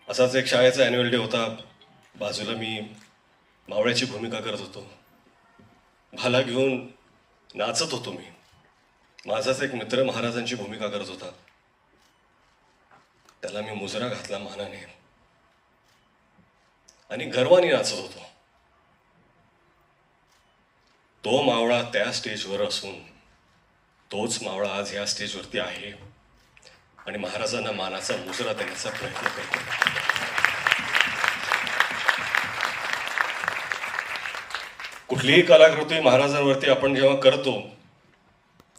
असाच एक शाळेचा ॲन्युअल डे होता. बाजूला मी मावळ्याची भूमिका करत होतो. भाला घेऊन नाचत होतो मी. माझाच एक मित्र महाराजांची भूमिका करत होता. त्याला मी मुजरा घातला मानाने आणि गर्वाने नाचत होतो. तो मावळा त्या स्टेजवर असून तोच मावळा आज या स्टेजवरती आहे आणि महाराजांना मानाचा मुजरा देण्याचा प्रयत्न करतो. कुठलीही कलाकृती महाराजांवरती आपण जेव्हा करतो,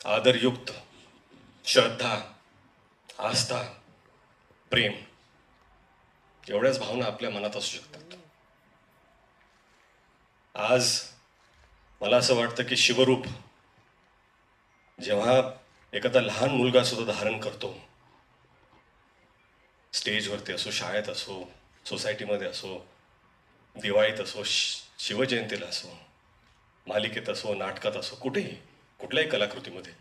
आदरयुक्त, श्रद्धा, आस्था, प्रेम एवढ्याच भावना आपल्या मनात असू शकतात. आज मला असं वाटतं की शिवरूप जेव्हा एखादा लहान मुलगा सुद्धा धारण करतो, स्टेजवरती असो, शाळेत असो, सोसायटीमध्ये असो, दिवाळीत असो, शिवजयंतीला असो, मालिकेत असो, नाटकात असो, कुठेही कुठल्याही कलाकृतीमध्ये,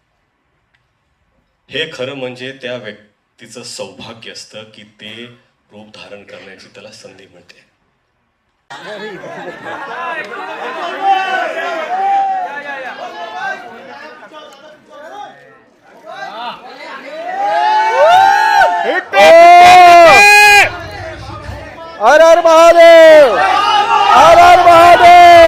हे खरं म्हणजे त्या व्यक्तीचं सौभाग्य असतं की ते रूप धारण करण्याची त्याला संधी मिळते.